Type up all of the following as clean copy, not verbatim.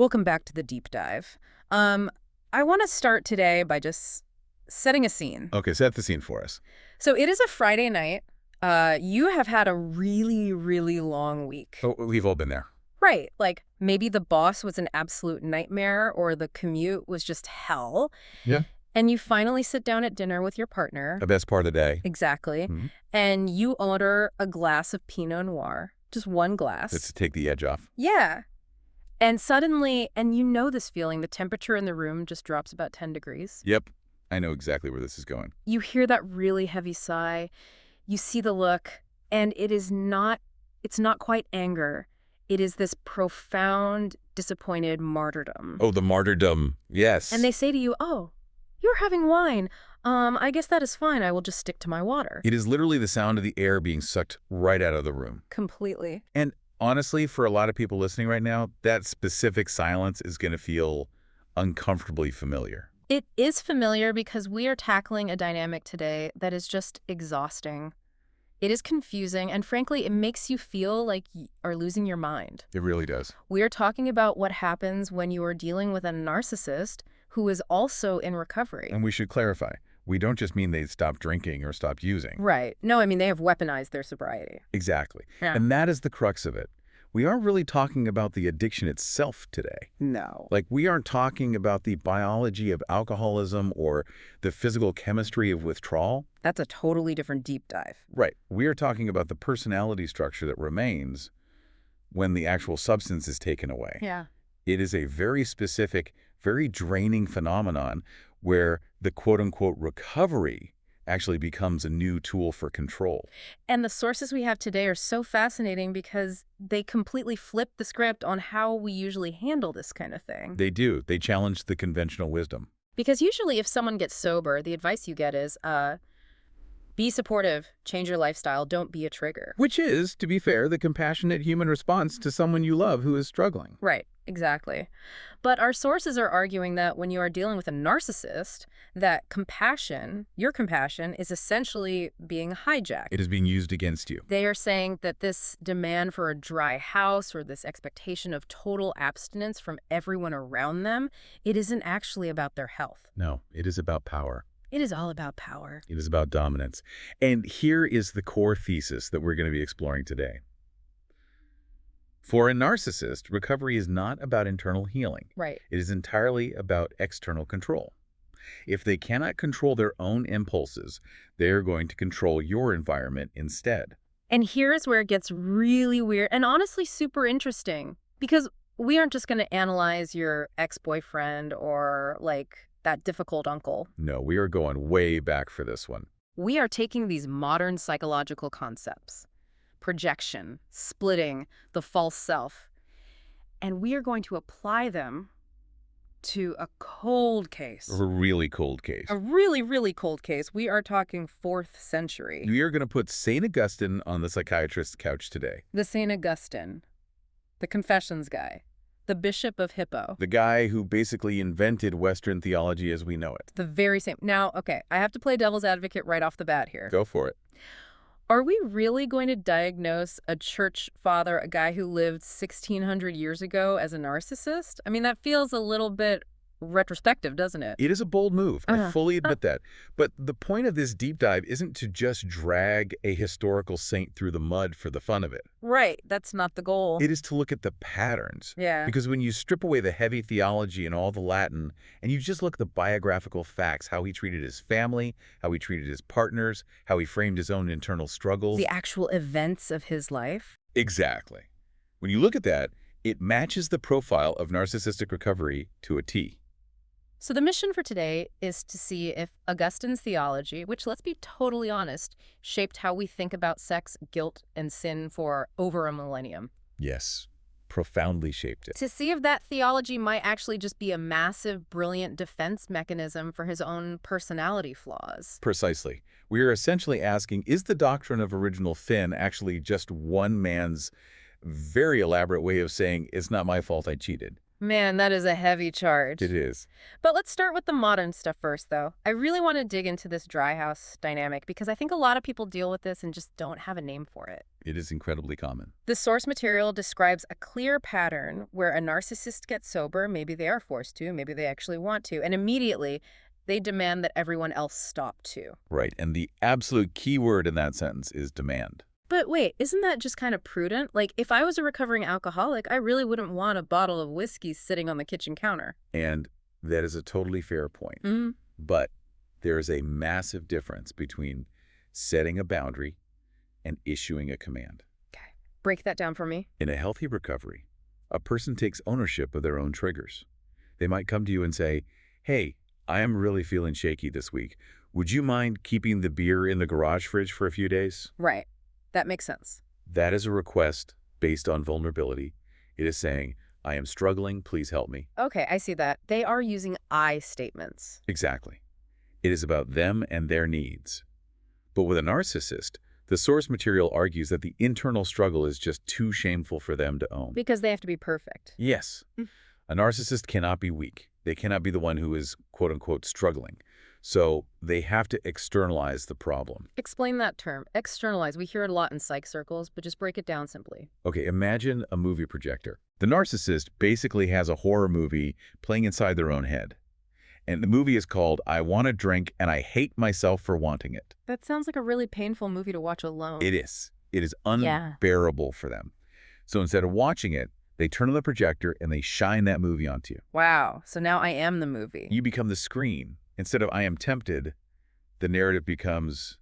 Welcome back to the deep dive. I want to start today by just setting a scene. Okay, set the scene for us. So it is a Friday night. You have had a really, really long week. Oh, we've all been there. Right. Like maybe the boss was an absolute nightmare or the commute was just hell. Yeah. And you finally sit down at dinner with your partner. The best part of the day. Exactly. Mm-hmm. And you order a glass of Pinot Noir. Just one glass. Just to take the edge off. Yeah. And suddenly, and you know this feeling, the temperature in the room just drops about 10 degrees. Yep. I know exactly where this is going. You hear that really heavy sigh. You see the look, and it's not quite anger. It is this profound, disappointed martyrdom. Oh, the martyrdom. Yes. And they say to you, oh, you're having wine. I guess that is fine. I will just stick to my water. It is literally the sound of the air being sucked right out of the room. Completely. And honestly, for a lot of people listening right now, that specific silence is going to feel uncomfortably familiar. It is familiar because we are tackling a dynamic today that is just exhausting. It is confusing, and frankly, it makes you feel like you are losing your mind. It really does. We are talking about what happens when you are dealing with a narcissist who is also in recovery. And we should clarify, we don't just mean they stopped drinking or stopped using. Right. No, I mean, they have weaponized their sobriety. Exactly. Yeah. And that is the crux of it. We aren't really talking about the addiction itself today. No. Like, we aren't talking about the biology of alcoholism or the physical chemistry of withdrawal. That's a totally different deep dive. Right. We are talking about the personality structure that remains when the actual substance is taken away. Yeah. It is a very specific, very draining phenomenon where the quote-unquote recovery actually becomes a new tool for control. And the sources we have today are so fascinating because they completely flip the script on how we usually handle this kind of thing. They do. They challenge the conventional wisdom. Because usually if someone gets sober, the advice you get is, be supportive, change your lifestyle, don't be a trigger. Which is, to be fair, the compassionate human response to someone you love who is struggling. Right, exactly. But our sources are arguing that when you are dealing with a narcissist, that compassion, your compassion, is essentially being hijacked. It is being used against you. They are saying that this demand for a dry house or this expectation of total abstinence from everyone around them, it isn't actually about their health. No, it is about power. It is all about power. It is about dominance. And here is the core thesis that we're going to be exploring today. For a narcissist, recovery is not about internal healing. Right. It is entirely about external control. If they cannot control their own impulses, they are going to control your environment instead. And here's where it gets really weird and honestly super interesting, because we aren't just going to analyze your ex-boyfriend or like that difficult uncle. No, we are going way back for this one. We are taking these modern psychological concepts, projection, splitting, the false self, and we are going to apply them to a cold case. A really cold case. A really, really cold case. We are talking 4th century. We are going to put St. Augustine on the psychiatrist's couch today. The St. Augustine, the confessions guy, the Bishop of Hippo. The guy who basically invented Western theology as we know it. The very same. Now, okay, I have to play devil's advocate right off the bat here. Go for it. Are we really going to diagnose a church father, a guy who lived 1,600 years ago, as a narcissist? I mean, that feels a little bit retrospective, doesn't it? It is a bold move. I fully admit that. But the point of this deep dive isn't to just drag a historical saint through the mud for the fun of it. Right. That's not the goal. It is to look at the patterns. Yeah. Because when you strip away the heavy theology and all the Latin, and you just look at the biographical facts, how he treated his family, how he treated his partners, how he framed his own internal struggles. The actual events of his life. Exactly. When you look at that, it matches the profile of narcissistic recovery to a T. So the mission for today is to see if Augustine's theology, which, let's be totally honest, shaped how we think about sex, guilt, and sin for over a millennium. Yes, profoundly shaped it. To see if that theology might actually just be a massive, brilliant defense mechanism for his own personality flaws. Precisely. We are essentially asking, is the doctrine of original sin actually just one man's very elaborate way of saying, it's not my fault I cheated? Man, that is a heavy It charge. is. But let's start with the modern stuff first, though. I really want to dig into this dry house dynamic because I think a lot of people deal with this and just don't have a name for it. It is incredibly common. The source material describes a clear pattern where a narcissist gets sober, maybe they are forced to, maybe they actually want to, and immediately they demand that everyone else stop too. Right. And the absolute key word in that sentence is demand. But wait, isn't that just kind of prudent? Like, if I was a recovering alcoholic, I really wouldn't want a bottle of whiskey sitting on the kitchen counter. And that is a totally fair point. Mm-hmm. But there is a massive difference between setting a boundary and issuing a command. Okay. Break that down for me. In a healthy recovery, a person takes ownership of their own triggers. They might come to you and say, hey, I am really feeling shaky this week. Would you mind keeping the beer in the garage fridge for a few days? Right. That makes sense. That is a request based on vulnerability. It is saying, I am struggling, please help me. Okay, I see that. They are using I statements. Exactly. It is about them and their needs. But with a narcissist, the source material argues that the internal struggle is just too shameful for them to own. Because they have to be perfect. Yes. A narcissist cannot be weak. They cannot be the one who is, quote-unquote, struggling. So they have to externalize the problem. Explain that term. Externalize. We hear it a lot in psych circles, but just break it down simply. Okay, imagine a movie projector. The narcissist basically has a horror movie playing inside their own head. And the movie is called I Want to Drink and I Hate Myself for Wanting It. That sounds like a really painful movie to watch alone. It is. It is Yeah. unbearable for them. So instead of watching it, they turn on the projector and they shine that movie onto you. Wow. So now I am the movie. You become the screen. Instead of I am tempted, the narrative becomes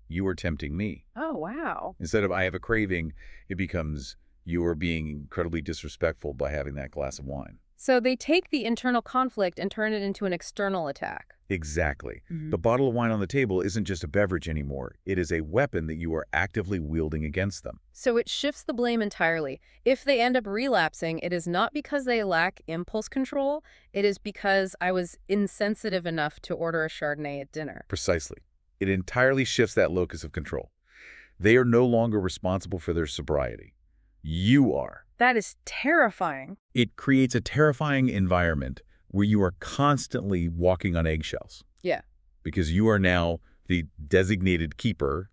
you are tempting me. Oh, wow. Instead of I have a craving, it becomes you are being incredibly disrespectful by having that glass of wine. So they take the internal conflict and turn it into an external attack. Exactly. Mhm. The bottle of wine on the table isn't just a beverage anymore. It is a weapon that you are actively wielding against them. So it shifts the blame entirely. If they end up relapsing, it is not because they lack impulse control. It is because I was insensitive enough to order a Chardonnay at dinner. Precisely. It entirely shifts that locus of control. They are no longer responsible for their sobriety. You are. That is terrifying. It creates a terrifying environment where you are constantly walking on eggshells. Yeah. Because you are now the designated keeper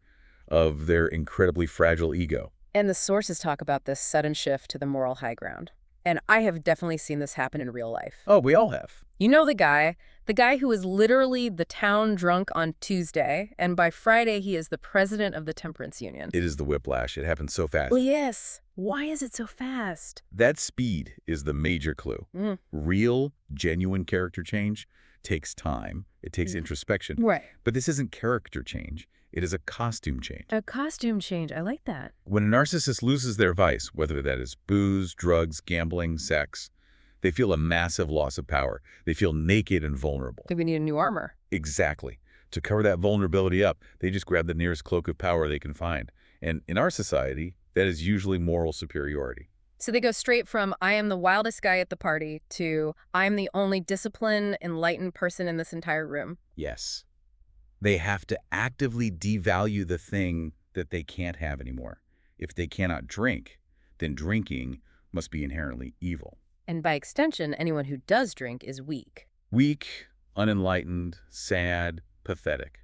of their incredibly fragile ego. And the sources talk about this sudden shift to the moral high ground. And I have definitely seen this happen in real life. Oh, we all have. You know the guy who is literally the town drunk on Tuesday, and by Friday he is the president of the Temperance Union. It is the whiplash. It happens so fast. Well, yes. Why is it so fast? That speed is the major clue. Mm. Real, genuine character change takes time. It takes introspection. Right. But this isn't character change. It is a costume change. A costume change. I like that. When a narcissist loses their vice, whether that is booze, drugs, gambling, sex, they feel a massive loss of power. They feel naked and vulnerable. Think we need a new armor. Exactly. To cover that vulnerability up, they just grab the nearest cloak of power they can find. And in our society, that is usually moral superiority. So they go straight from I am the wildest guy at the party to I'm the only disciplined, enlightened person in this entire room. Yes. They have to actively devalue the thing that they can't have anymore. If they cannot drink, then drinking must be inherently evil. And by extension, anyone who does drink is weak. Weak, unenlightened, sad, pathetic.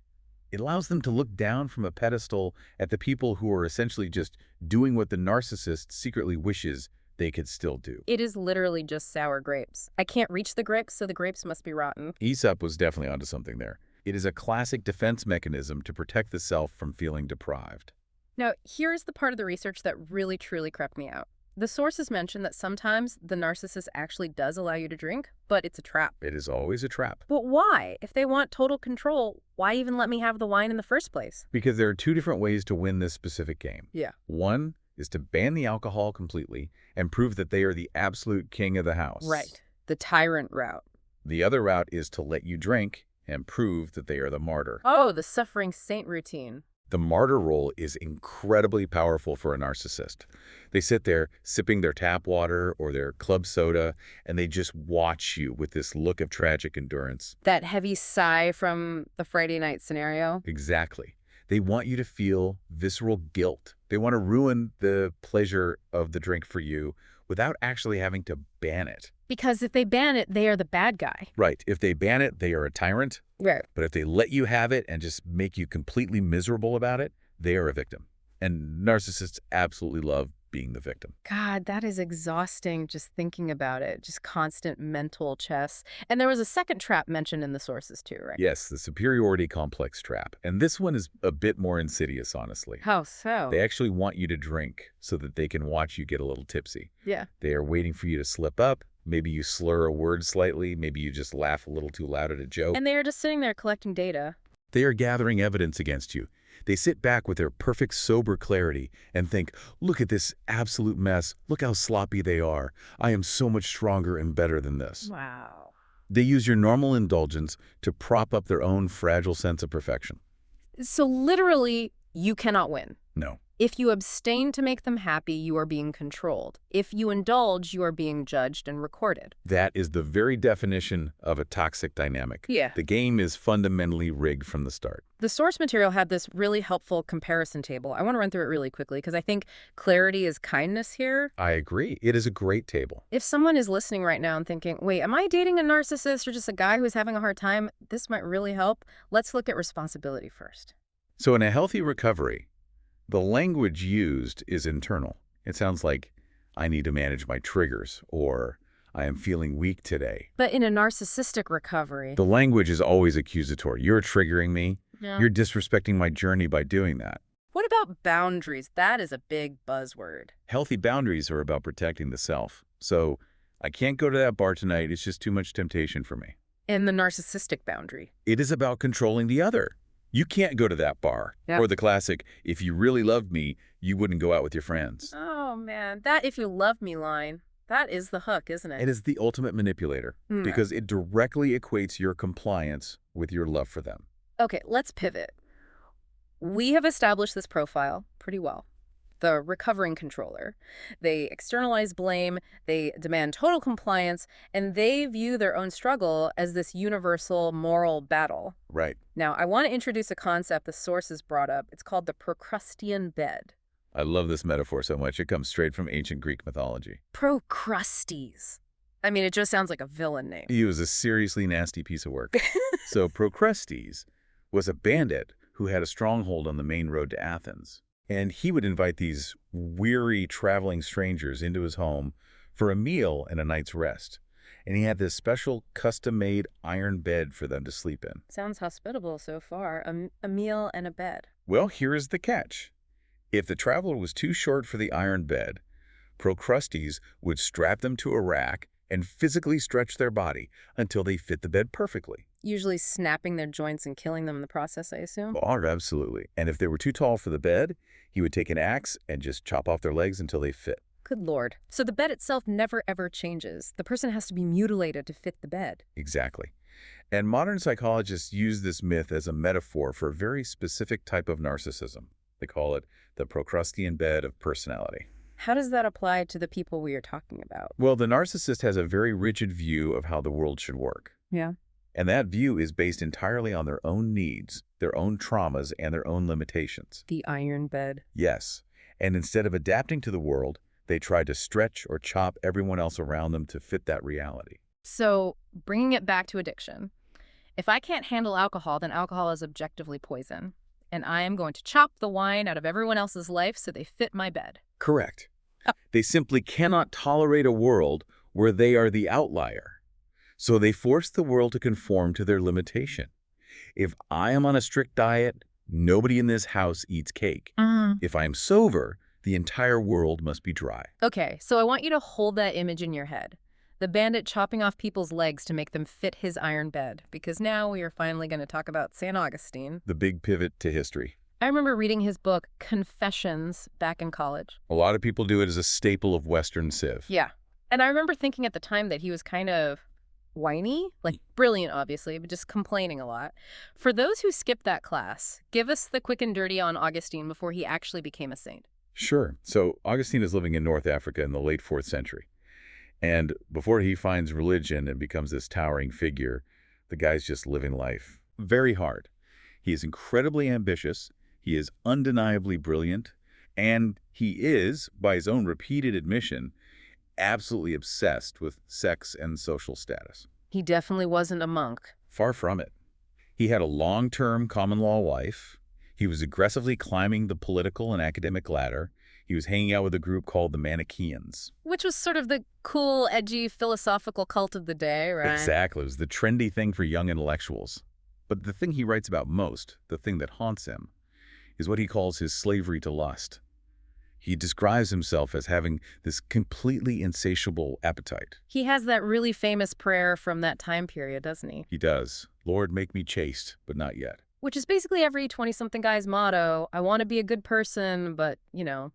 It allows them to look down from a pedestal at the people who are essentially just doing what the narcissist secretly wishes they could still do. It is literally just sour grapes. I can't reach the grapes, so the grapes must be rotten. Aesop was definitely onto something there. It is a classic defense mechanism to protect the self from feeling deprived. Now, here's the part of the research that really truly crept me out. The sources mention that sometimes the narcissist actually does allow you to drink, but it's a trap. It is always a trap. But why? If they want total control, why even let me have the wine in the first place? Because there are two different ways to win this specific game. Yeah. One is to ban the alcohol completely and prove that they are the absolute king of the house. Right. The tyrant route. The other route is to let you drink and prove that they are the martyr. Oh, the suffering saint routine. The martyr role is incredibly powerful for a narcissist. They sit there sipping their tap water or their club soda, and they just watch you with this look of tragic endurance. That heavy sigh from the Friday night scenario. Exactly. They want you to feel visceral guilt. They want to ruin the pleasure of the drink for you without actually having to ban it. Because if they ban it, they are the bad guy. Right. If they ban it, they are a tyrant. Right. But if they let you have it and just make you completely miserable about it, they are a victim. And narcissists absolutely love being the victim. God, that is exhausting just thinking about it. Just constant mental chess. And there was a second trap mentioned in the sources too, right? Yes, the superiority complex trap. And this one is a bit more insidious, honestly. How so? They actually want you to drink so that they can watch you get a little tipsy. Yeah. They are waiting for you to slip up. Maybe you slur a word slightly. Maybe you just laugh a little too loud at a joke. And they are just sitting there collecting data. They are gathering evidence against you. They sit back with their perfect sober clarity and think, look at this absolute mess. Look how sloppy they are. I am so much stronger and better than this. Wow. They use your normal indulgence to prop up their own fragile sense of perfection. So literally, you cannot win. No. If you abstain to make them happy, you are being controlled. If you indulge, you are being judged and recorded. That is the very definition of a toxic dynamic. Yeah. The game is fundamentally rigged from the start. The source material had this really helpful comparison table. I want to run through it really quickly because I think clarity is kindness here. I agree. It is a great table. If someone is listening right now and thinking, wait, am I dating a narcissist or just a guy who's having a hard time? This might really help. Let's look at responsibility first. So in a healthy recovery, the language used is internal. It sounds like, I need to manage my triggers, or I am feeling weak today. But in a narcissistic recovery... The language is always accusatory. You're triggering me. Yeah. You're disrespecting my journey by doing that. What about boundaries? That is a big buzzword. Healthy boundaries are about protecting the self. So, I can't go to that bar tonight. It's just too much temptation for me. And the narcissistic boundary. It is about controlling the other. You can't go to that bar. Yeah. Or the classic, if you really loved me, you wouldn't go out with your friends. Oh, man. That if you love me line, that is the hook, isn't it? It is the ultimate manipulator because it directly equates your compliance with your love for them. Okay, let's pivot. We have established this profile pretty well. The recovering controller. They externalize blame, they demand total compliance, and they view their own struggle as this universal moral battle. Right. Now, I want to introduce a concept the sources brought up. It's called the Procrustean bed. I love this metaphor so much. It comes straight from ancient Greek mythology. Procrustes. I mean, it just sounds like a villain name. He was a seriously nasty piece of work. So Procrustes was a bandit who had a stronghold on the main road to Athens. And he would invite these weary traveling strangers into his home for a meal and a night's rest. And he had this special custom-made iron bed for them to sleep in. Sounds hospitable so far. A meal and a bed. Well, here is the catch. If the traveler was too short for the iron bed, Procrustes would strap them to a rack and physically stretch their body until they fit the bed perfectly. Usually snapping their joints and killing them in the process, I assume? Oh, absolutely. And if they were too tall for the bed, he would take an axe and just chop off their legs until they fit. Good Lord. So the bed itself never ever changes. The person has to be mutilated to fit the bed. Exactly. And modern psychologists use this myth as a metaphor for a very specific type of narcissism. They call it the Procrustean bed of personality. How does that apply to the people we are talking about? Well, the narcissist has a very rigid view of how the world should work. Yeah. And that view is based entirely on their own needs, their own traumas, and their own limitations. The iron bed. Yes. And instead of adapting to the world, they try to stretch or chop everyone else around them to fit that reality. So, bringing it back to addiction. If I can't handle alcohol, then alcohol is objectively poison. And I am going to chop the wine out of everyone else's life so they fit my bed. Correct. Oh. They simply cannot tolerate a world where they are the outlier. So they force the world to conform to their limitation. If I am on a strict diet, nobody in this house eats cake. If I am sober, the entire world must be dry. Okay, so I want you to hold that image in your head. The bandit chopping off people's legs to make them fit his iron bed. Because now we are finally going to talk about St. Augustine. The big pivot to history. I remember reading his book, Confessions, back in college. A lot of people do it as a staple of Western civ. Yeah. And I remember thinking at the time that he was kind of whiny, like brilliant, obviously, but just complaining a lot. For those who skipped that class, give us the quick and dirty on Augustine before he actually became a saint. Sure. So Augustine is living in North Africa in the late 4th century. And before he finds religion and becomes this towering figure, the guy's just living life very hard. He is incredibly ambitious. He is undeniably brilliant. And he is, by his own repeated admission, absolutely obsessed with sex and social status. He definitely wasn't a monk. Far from it. He had a long-term common law wife. He was aggressively climbing the political and academic ladder. He was hanging out with a group called the Manichaeans. Which was sort of the cool, edgy, philosophical cult of the day, right? Exactly. It was the trendy thing for young intellectuals. But the thing he writes about most, the thing that haunts him, is what he calls his slavery to lust. He describes himself as having this completely insatiable appetite. He has that really famous prayer from that time period, doesn't he? He does. Lord, make me chaste, but not yet. Which is basically every 20-something guy's motto. I want to be a good person, but,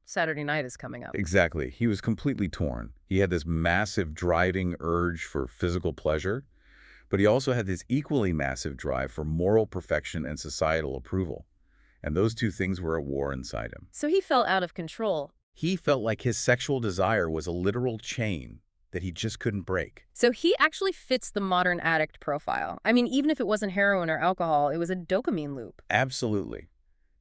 Saturday night is coming up. Exactly. He was completely torn. He had this massive driving urge for physical pleasure, but he also had this equally massive drive for moral perfection and societal approval. And those two things were at war inside him. So he felt out of control. He felt like his sexual desire was a literal chain that he just couldn't break. So he actually fits the modern addict profile. I mean, even if it wasn't heroin or alcohol, it was a dopamine loop. Absolutely.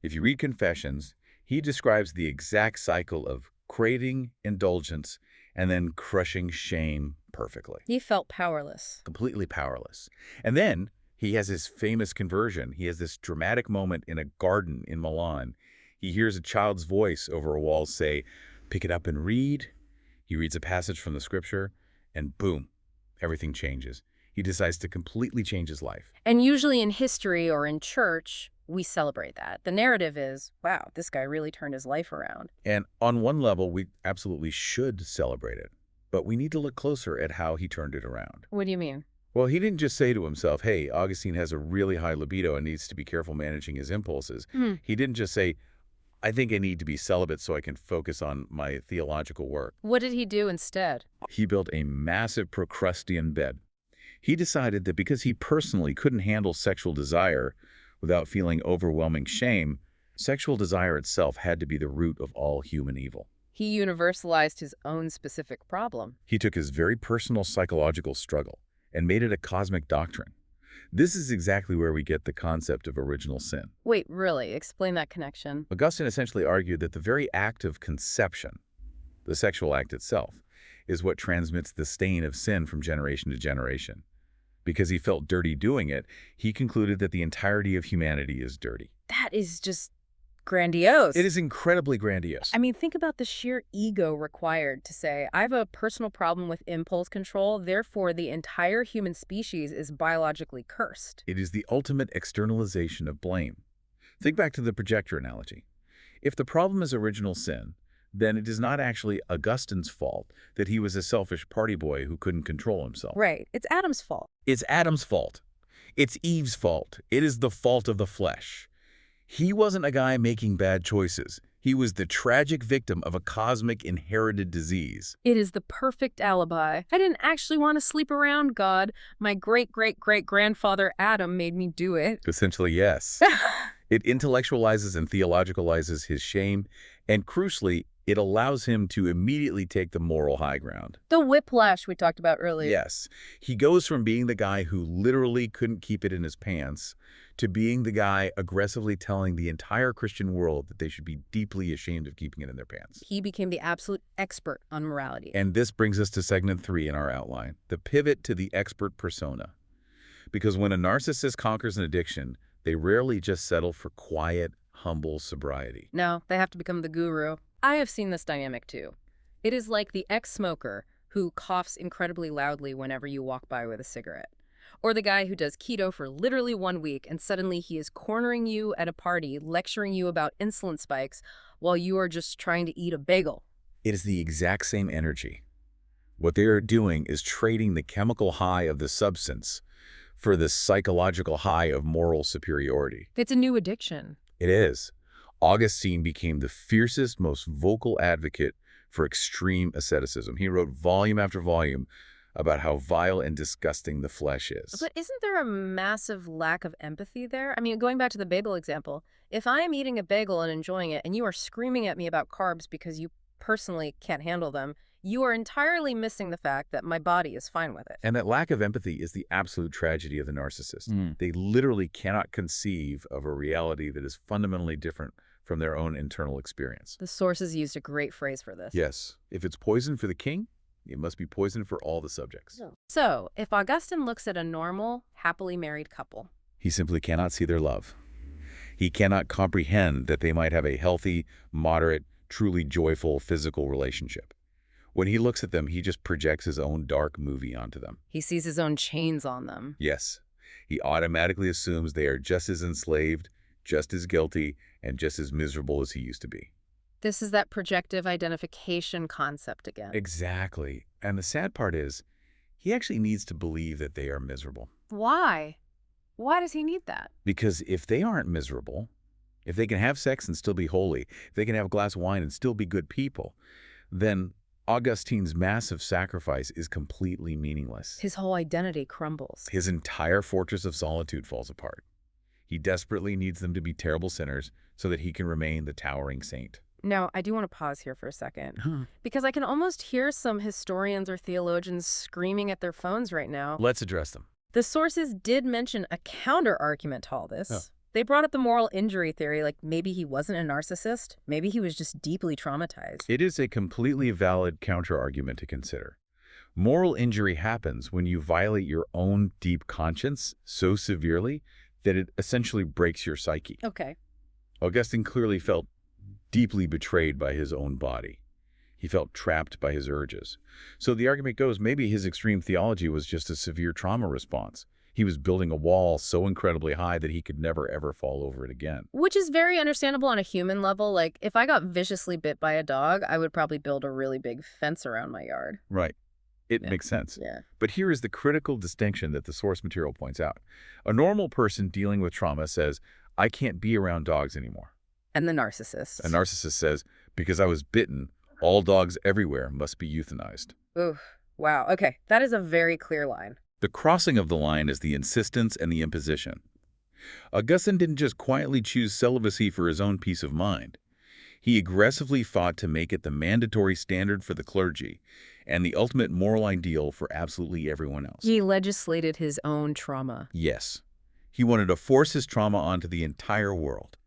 If you read Confessions, he describes the exact cycle of craving indulgence and then crushing shame perfectly. He felt powerless. Completely powerless. And then he has his famous conversion. He has this dramatic moment in a garden in Milan. He hears a child's voice over a wall say, "Pick it up and read." He reads a passage from the scripture, and boom, everything changes. He decides to completely change his life. And usually in history or in church, we celebrate that. The narrative is, wow, this guy really turned his life around. And on one level, we absolutely should celebrate it. But we need to look closer at how he turned it around. What do you mean? Well, he didn't just say to himself, hey, Augustine has a really high libido and needs to be careful managing his impulses. He didn't just say, I think I need to be celibate so I can focus on my theological work. What did he do instead? He built a massive Procrustean bed. He decided that because he personally couldn't handle sexual desire without feeling overwhelming shame, sexual desire itself had to be the root of all human evil. He universalized his own specific problem. He took his very personal psychological struggle and made it a cosmic doctrine. This is exactly where we get the concept of original sin. Wait, really? Explain that connection. Augustine essentially argued that the very act of conception, the sexual act itself, is what transmits the stain of sin from generation to generation. Because he felt dirty doing it, he concluded that the entirety of humanity is dirty. That is just grandiose. It is incredibly grandiose. I mean, think about the sheer ego required to say, I have a personal problem with impulse control, therefore the entire human species is biologically cursed. It is the ultimate externalization of blame. Think back to the projector analogy. If the problem is original sin, then it is not actually Augustine's fault that he was a selfish party boy who couldn't control himself. Right. It's Adam's fault. It's Adam's fault. It's Eve's fault. It is the fault of the flesh. He wasn't a guy making bad choices. He was the tragic victim of a cosmic inherited disease. It is the perfect alibi. I didn't actually want to sleep around, God. My great-great-great-grandfather Adam made me do it. Essentially, yes. It intellectualizes and theologicalizes his shame, and crucially, it allows him to immediately take the moral high ground. The whiplash we talked about earlier. Yes. He goes from being the guy who literally couldn't keep it in his pants to being the guy aggressively telling the entire Christian world that they should be deeply ashamed of keeping it in their pants. He became the absolute expert on morality. And this brings us to segment 3 in our outline, the pivot to the expert persona. Because when a narcissist conquers an addiction, they rarely just settle for quiet, humble sobriety. No, they have to become the guru. I have seen this dynamic too. It is like the ex-smoker who coughs incredibly loudly whenever you walk by with a cigarette. Or the guy who does keto for literally 1 week and suddenly he is cornering you at a party, lecturing you about insulin spikes while you are just trying to eat a bagel. It is the exact same energy. What they are doing is trading the chemical high of the substance for the psychological high of moral superiority. It's a new addiction. It is. Augustine became the fiercest, most vocal advocate for extreme asceticism. He wrote volume after volume about how vile and disgusting the flesh is. But isn't there a massive lack of empathy there? I mean, going back to the bagel example, if I am eating a bagel and enjoying it and you are screaming at me about carbs because you personally can't handle them, you are entirely missing the fact that my body is fine with it. And that lack of empathy is the absolute tragedy of the narcissist. They literally cannot conceive of a reality that is fundamentally different from their own internal experience. The sources used a great phrase for this. Yes. If it's poison for the king, It must be poison for all the subjects. No. So, if Augustine looks at a normal, happily married couple, He simply cannot see their love. He cannot comprehend that they might have a healthy, moderate, truly joyful physical relationship. When he looks at them, he just projects his own dark movie onto them. he sees his own chains on them. Yes, he automatically assumes they are just as enslaved, just as guilty, and just as miserable as he used to be. This is that projective identification concept again. Exactly. And the sad part is, he actually needs to believe that they are miserable. Why? Why does he need that? Because if they aren't miserable, if they can have sex and still be holy, if they can have a glass of wine and still be good people, then Augustine's massive sacrifice is completely meaningless. His whole identity crumbles. His entire fortress of solitude falls apart. He desperately needs them to be terrible sinners so that he can remain the towering saint. Now, I do want to pause here for a second, Huh. because I can almost hear some historians or theologians screaming at their phones right now. Let's address them. The sources did mention a counter-argument to all this. Oh. They brought up the moral injury theory, like maybe he wasn't a narcissist, maybe he was just deeply traumatized. It is a completely valid counter-argument to consider. Moral injury happens when you violate your own deep conscience so severely that it essentially breaks your psyche. Okay. Augustine clearly felt deeply betrayed by his own body. He felt trapped by his urges. So the argument goes, maybe his extreme theology was just a severe trauma response. He was building a wall so incredibly high that he could never, ever fall over it again. Which is very understandable on a human level. Like, if I got viciously bit by a dog, I would probably build a really big fence around my yard. Right. It Yeah. makes sense. Yeah. But here is the critical distinction that the source material points out. A normal person dealing with trauma says, I can't be around dogs anymore. And the narcissist. A narcissist says, because I was bitten, all dogs everywhere must be euthanized. Oof. Wow. Okay. That is a very clear line. The crossing of the line is the insistence and the imposition. Augustine didn't just quietly choose celibacy for his own peace of mind. He aggressively fought to make it the mandatory standard for the clergy and the ultimate moral ideal for absolutely everyone else. He legislated his own trauma. Yes. He wanted to force his trauma onto the entire world.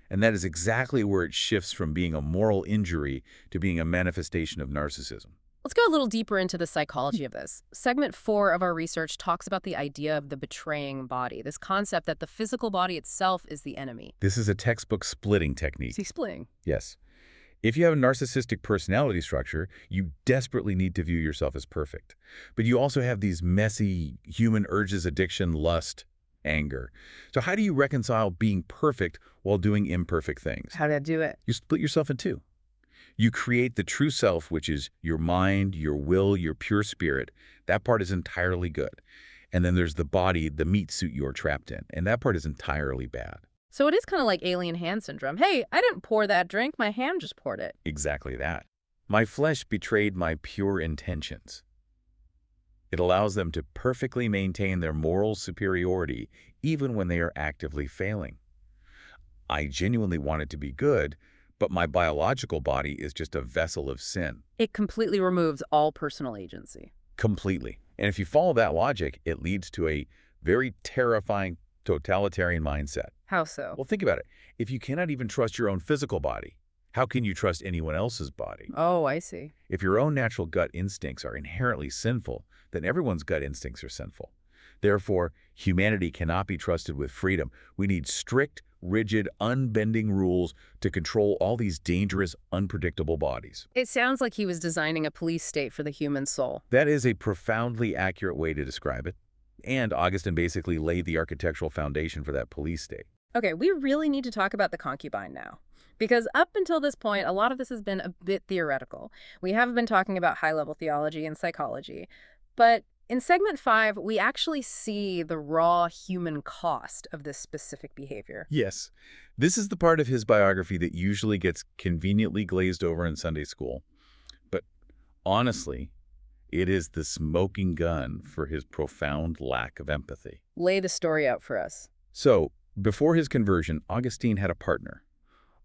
And that is exactly where it shifts from being a moral injury to being a manifestation of narcissism. Let's go a little deeper into the psychology of this. Segment 4 of our research talks about the idea of the betraying body, this concept that the physical body itself is the enemy. This is a textbook splitting technique. Is he splitting? Yes. If you have a narcissistic personality structure, you desperately need to view yourself as perfect. But you also have these messy human urges, addiction, lust, anger. So how do you reconcile being perfect while doing imperfect things? How did I do it? You split yourself in two. You create the true self, which is your mind, your will, your pure spirit. That part is entirely good. And then there's the body, the meat suit you're trapped in. And that part is entirely bad. So it is kind of like alien hand syndrome. Hey, I didn't pour that drink. My hand just poured it. Exactly that. My flesh betrayed my pure intentions. It allows them to perfectly maintain their moral superiority even when they are actively failing. I genuinely want it to be good, but my biological body is just a vessel of sin. It completely removes all personal agency. Completely. And if you follow that logic, it leads to a very terrifying totalitarian mindset. How so? Well, think about it. If you cannot even trust your own physical body, how can you trust anyone else's body? Oh, I see. If your own natural gut instincts are inherently sinful, then everyone's gut instincts are sinful. Therefore, humanity cannot be trusted with freedom. We need strict, rigid, unbending rules to control all these dangerous, unpredictable bodies. It sounds like he was designing a police state for the human soul. That is a profoundly accurate way to describe it. And Augustine basically laid the architectural foundation for that police state. Okay, we really need to talk about the concubine now. Because up until this point, a lot of this has been a bit theoretical. We have been talking about high-level theology and psychology. But in segment 5, we actually see the raw human cost of this specific behavior. Yes, this is the part of his biography that usually gets conveniently glazed over in Sunday school. But honestly, it is the smoking gun for his profound lack of empathy. Lay the story out for us. So, before his conversion, Augustine had a partner,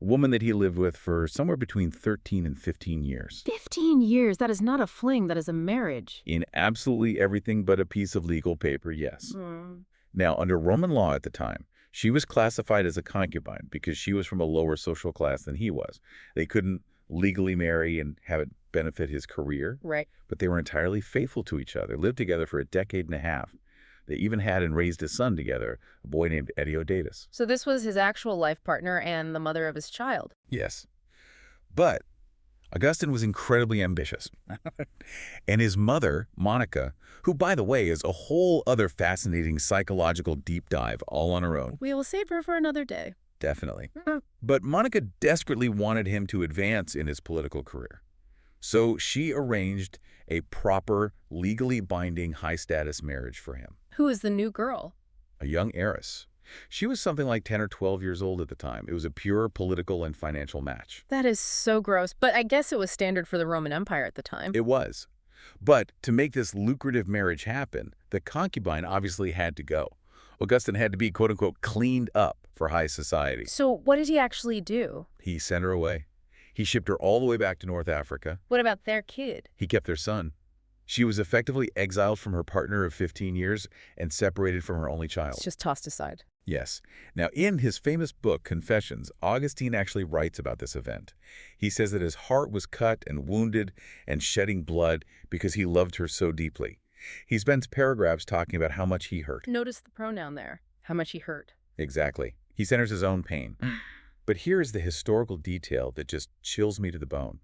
a woman that he lived with for somewhere between 13 and 15 years. 15 years? That is not a fling, that is a marriage. In absolutely everything but a piece of legal paper, yes. Now, under Roman law at the time, she was classified as a concubine because she was from a lower social class than he was. They couldn't legally marry and have it benefit his career, Right. but they were entirely faithful to each other, lived together for a decade and a half. They even had and raised a son together, a boy named Davis. So this was his actual life partner and the mother of his child. Yes. But Augustine was incredibly ambitious. And his mother, Monica, who, by the way, is a whole other fascinating psychological deep dive all on her own. We will save her for another day. Definitely. But Monica desperately wanted him to advance in his political career. So she arranged a proper, legally binding, high-status marriage for him. Who is the new girl? A young heiress. She was something like 10 or 12 years old at the time. It was a pure political and financial match. That is so gross, but I guess it was standard for the Roman Empire at the time. It was. But to make this lucrative marriage happen, the concubine obviously had to go. Augustine had to be, quote-unquote, cleaned up for high society. So what did he actually do? He sent her away. He shipped her all the way back to North Africa. What about their kid? He kept their son. She was effectively exiled from her partner of 15 years and separated from her only child. It's just tossed aside. Yes. Now, in his famous book, Confessions, Augustine actually writes about this event. He says that his heart was cut and wounded and shedding blood because he loved her so deeply. He spends paragraphs talking about how much he hurt. Notice the pronoun there. How much he hurt. Exactly. He centers his own pain. But here is the historical detail that just chills me to the bone.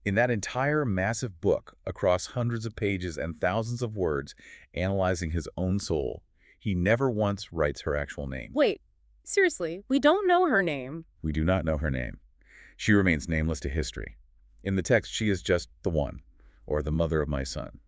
In that entire massive book, across hundreds of pages and thousands of words, analyzing his own soul, he never once writes her actual name. Wait, seriously, we don't know her name. We do not know her name. She remains nameless to history. In the text, she is just the one, or the mother of my son.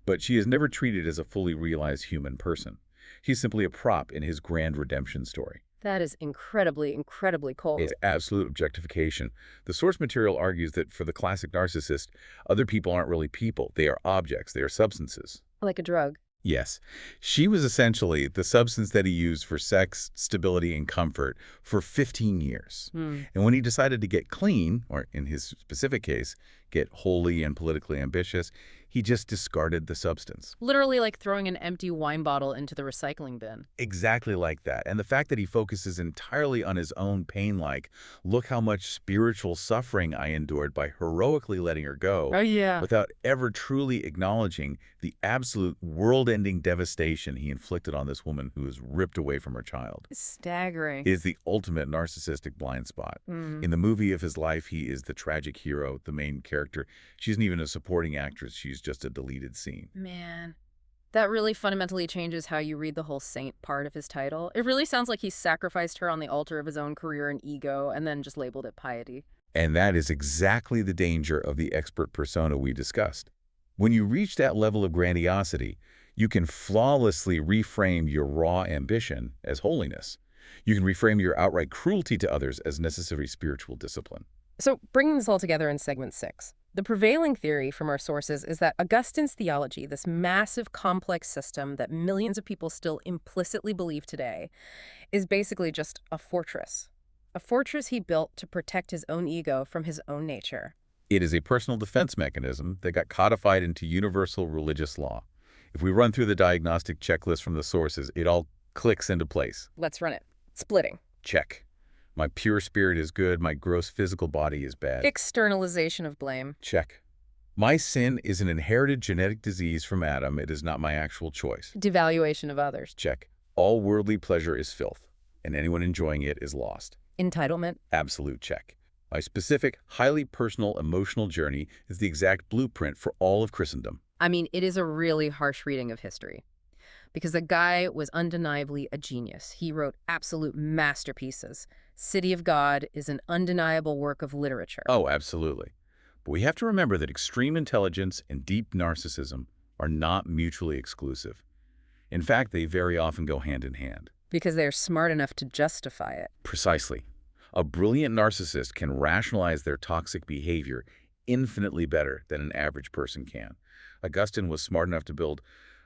But she is never treated as a fully realized human person. She's simply a prop in his grand redemption story. That is incredibly, incredibly cold. It's absolute objectification. The source material argues that for the classic narcissist, other people aren't really people. They are objects. They are substances. Like a drug. Yes. She was essentially the substance that he used for sex, stability, and comfort for 15 years. And when he decided to get clean, or in his specific case, get holy and politically ambitious, he just discarded the substance. Literally like throwing an empty wine bottle into the recycling bin. Exactly like that. And the fact that he focuses entirely on his own pain, like, look how much spiritual suffering I endured by heroically letting her go. Oh, yeah. Without ever truly acknowledging the absolute world-ending devastation he inflicted on this woman who was ripped away from her child. Staggering. Is the ultimate narcissistic blind spot. In the movie of his life, he is the tragic hero, the main character. She isn't even a supporting actress. She's just a deleted scene. Man, that really fundamentally changes how you read the whole saint part of his title. It really sounds like he sacrificed her on the altar of his own career and ego and then just labeled it piety. And that is exactly the danger of the expert persona we discussed. When you reach that level of grandiosity, you can flawlessly reframe your raw ambition as holiness. You can reframe your outright cruelty to others as necessary spiritual discipline. So, bringing this all together in segment 6, the prevailing theory from our sources is that Augustine's theology, this massive, complex system that millions of people still implicitly believe today, is basically just a fortress. A fortress he built to protect his own ego from his own nature. It is a personal defense mechanism that got codified into universal religious law. If we run through the diagnostic checklist from the sources, it all clicks into place. Let's run it. Splitting. Check. My pure spirit is good. My gross physical body is bad. Externalization of blame. Check. My sin is an inherited genetic disease from Adam. It is not my actual choice. Devaluation of others. Check. All worldly pleasure is filth, and anyone enjoying it is lost. Entitlement. Absolute check. My specific, highly personal, emotional journey is the exact blueprint for all of Christendom. I mean, it is a really harsh reading of history. Because the guy was undeniably a genius. He wrote absolute masterpieces. City of God is an undeniable work of literature. Oh, absolutely. But we have to remember that extreme intelligence and deep narcissism are not mutually exclusive. In fact, they very often go hand in hand. Because they're smart enough to justify it. Precisely. A brilliant narcissist can rationalize their toxic behavior infinitely better than an average person can. Augustine was smart enough to build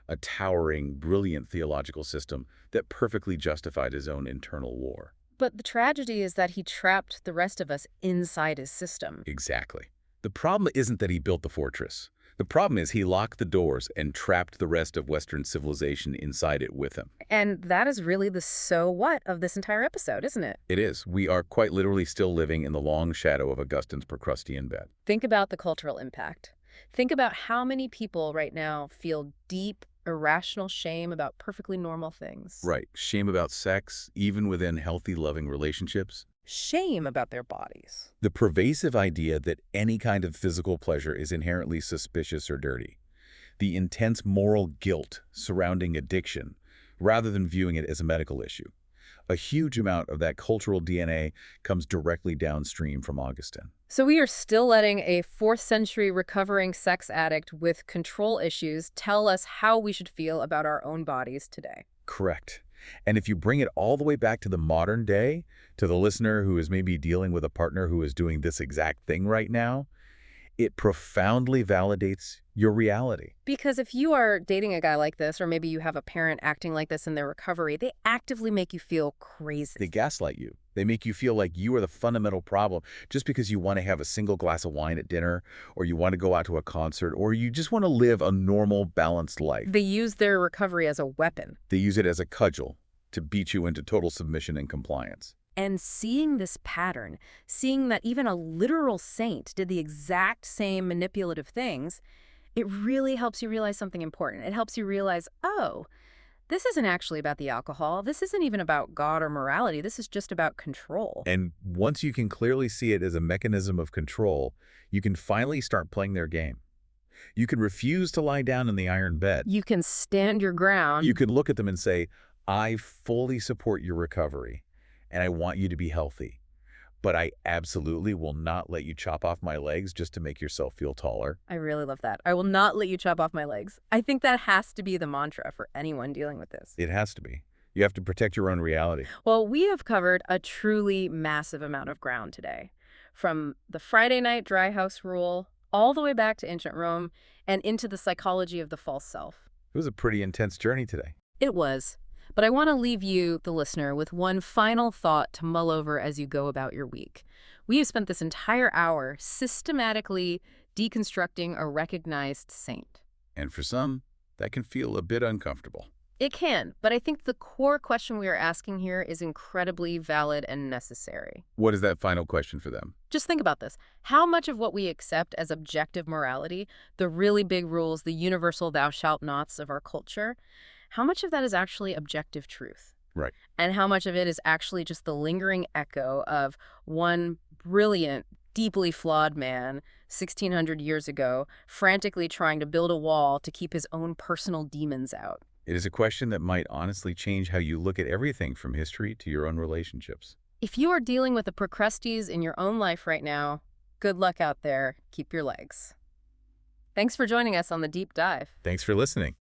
a towering, brilliant theological system that perfectly justified his own internal war. But the tragedy is that he trapped the rest of us inside his system. Exactly. The problem isn't that he built the fortress. The problem is he locked the doors and trapped the rest of Western civilization inside it with him. And that is really the so what of this entire episode, isn't it? It is. We are quite literally still living in the long shadow of Augustine's Procrustean bed. Think about the cultural impact. Think about how many people right now feel deep, irrational shame about perfectly normal things. Right. Shame about sex, even within healthy, loving relationships. Shame about their bodies. The pervasive idea that any kind of physical pleasure is inherently suspicious or dirty. The intense moral guilt surrounding addiction, rather than viewing it as a medical issue. A huge amount of that cultural DNA comes directly downstream from Augustine. So we are still letting a 4th century recovering sex addict with control issues tell us how we should feel about our own bodies today. Correct. And if you bring it all the way back to the modern day, to the listener who is maybe dealing with a partner who is doing this exact thing right now, it profoundly validates your reality. Because if you are dating a guy like this, or maybe you have a parent acting like this in their recovery, they actively make you feel crazy. They gaslight you. They make you feel like you are the fundamental problem just because you want to have a single glass of wine at dinner, or you want to go out to a concert, or you just want to live a normal, balanced life. They use their recovery as a weapon. They use it as a cudgel to beat you into total submission and compliance. And seeing this pattern, seeing that even a literal saint did the exact same manipulative things, it really helps you realize something important. It helps you realize, oh, this isn't actually about the alcohol. This isn't even about God or morality. This is just about control. And once you can clearly see it as a mechanism of control, you can finally start playing their game. You can refuse to lie down in the iron bed. You can stand your ground. You can look at them and say, I fully support your recovery, and I want you to be healthy. But I absolutely will not let you chop off my legs just to make yourself feel taller. I really love that. I will not let you chop off my legs. I think that has to be the mantra for anyone dealing with this. It has to be. You have to protect your own reality. Well, we have covered a truly massive amount of ground today. From the Friday night dry house rule, all the way back to ancient Rome, and into the psychology of the false self. It was a pretty intense journey today. It was. But I want to leave you, the listener, with one final thought to mull over as you go about your week. We have spent this entire hour systematically deconstructing a recognized saint. And for some, that can feel a bit uncomfortable. It can, but I think the core question we are asking here is incredibly valid and necessary. What is that final question for them? Just think about this. How much of what we accept as objective morality, the really big rules, the universal thou shalt nots of our culture, how much of that is actually objective truth? Right. And how much of it is actually just the lingering echo of one brilliant, deeply flawed man 1,600 years ago, frantically trying to build a wall to keep his own personal demons out? It is a question that might honestly change how you look at everything from history to your own relationships. If you are dealing with the Procrustes in your own life right now, good luck out there. Keep your legs. Thanks for joining us on The Deep Dive. Thanks for listening.